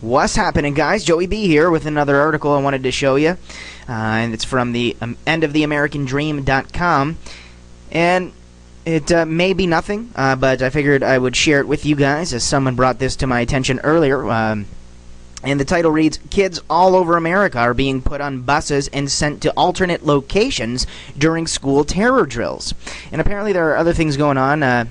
What's happening, guys? Joey B here with another article I wanted to show you, and it's from the endoftheamericandream.com, and it may be nothing, but I figured I would share it with you guys as someone brought this to my attention earlier. And the title reads, "Kids all over America are being put on buses and sent to alternate locations during school terror drills." And apparently there are other things going on.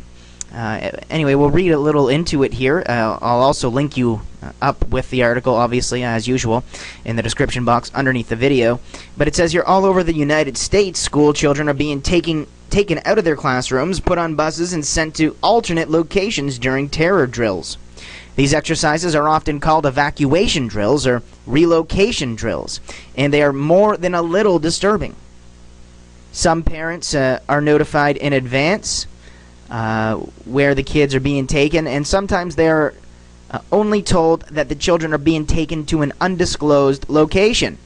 Anyway, we'll read a little into it here. I'll also link you up with the article, obviously, as usual, in the description box underneath the video. But it says here, all over the United States, school children are being taken out of their classrooms, put on buses, and sent to alternate locations during terror drills. These exercises are often called evacuation drills or relocation drills, and they are more than a little disturbing. Some parents are notified in advance where the kids are being taken, and sometimes they're only told that the children are being taken to an undisclosed location.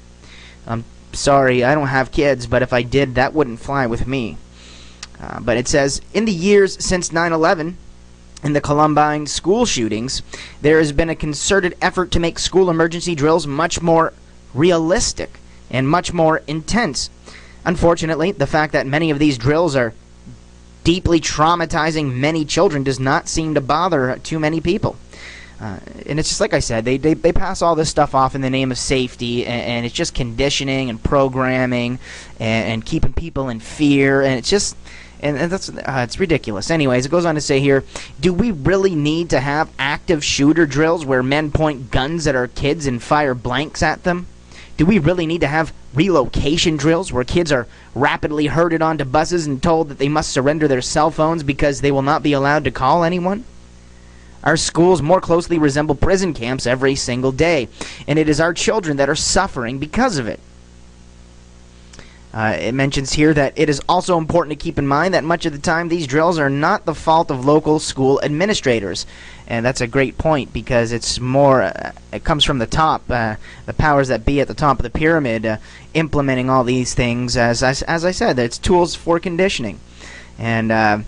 I'm sorry, I don't have kids, but if I did, that wouldn't fly with me. But it says, in the years since 9/11 and the Columbine school shootings, there has been a concerted effort to make school emergency drills much more realistic and much more intense. Unfortunately, the fact that many of these drills are deeply traumatizing many children does not seem to bother too many people. And it's just like I said, they pass all this stuff off in the name of safety, and it's just conditioning and programming and keeping people in fear, and it's just that's it's ridiculous. Anyways, it goes on to say here, do we really need to have active shooter drills where men point guns at our kids and fire blanks at them? Do we really need to have relocation drills where kids are rapidly herded onto buses and told that they must surrender their cell phones because they will not be allowed to call anyone? Our schools more closely resemble prison camps every single day, and it is our children that are suffering because of it. It mentions here that it is also important to keep in mind that much of the time these drills are not the fault of local school administrators. And that's a great point, because it's more, it comes from the top, the powers that be at the top of the pyramid, implementing all these things, as I said, it's tools for conditioning. And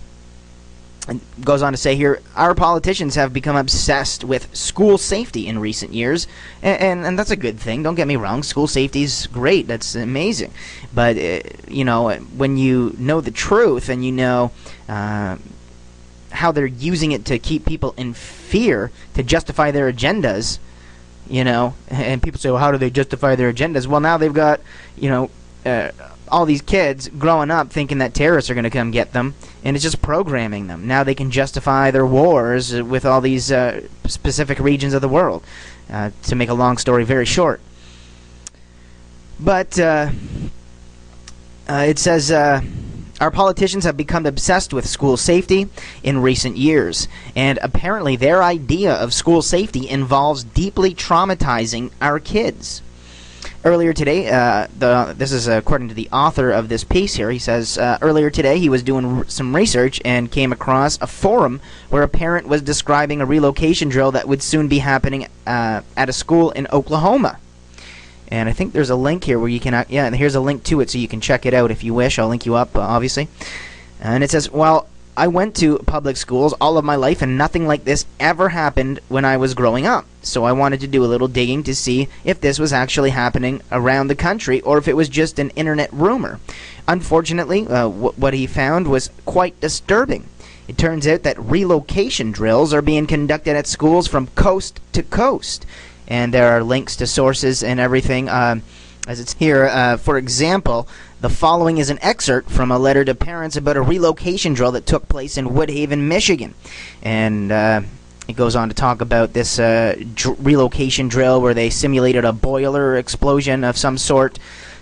it goes on to say here, our politicians have become obsessed with school safety in recent years, and that's a good thing. Don't get me wrong, school safety is great. That's amazing. But, you know, when you know the truth and you know how they're using it to keep people in fear to justify their agendas, you know, and people say, well, how do they justify their agendas? Well, now they've got, you know, all these kids growing up thinking that terrorists are going to come get them, and it's just programming them. Now they can justify their wars with all these specific regions of the world, to make a long story very short. But it says, our politicians have become obsessed with school safety in recent years, and apparently their idea of school safety involves deeply traumatizing our kids. Earlier today, this is according to the author of this piece here, he says, earlier today he was doing some research and came across a forum where a parent was describing a relocation drill that would soon be happening at a school in Oklahoma. And I think there's a link here where you can, yeah, and here's a link to it so you can check it out if you wish. I'll link you up, obviously. And it says, well, I went to public schools all of my life, and nothing like this ever happened when I was growing up. So I wanted to do a little digging to see if this was actually happening around the country or if it was just an internet rumor. Unfortunately, what he found was quite disturbing. It turns out that relocation drills are being conducted at schools from coast to coast. And there are links to sources and everything. As it's here, for example, the following is an excerpt from a letter to parents about a relocation drill that took place in Woodhaven, Michigan. And it goes on to talk about this relocation drill where they simulated a boiler explosion of some sort.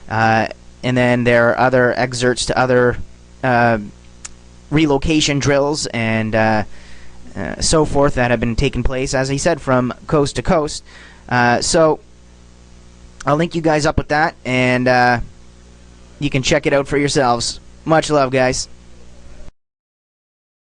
And then there are other excerpts to other relocation drills and so forth that have been taking place, as he said, from coast to coast. So I'll link you guys up with that, and you can check it out for yourselves. Much love, guys.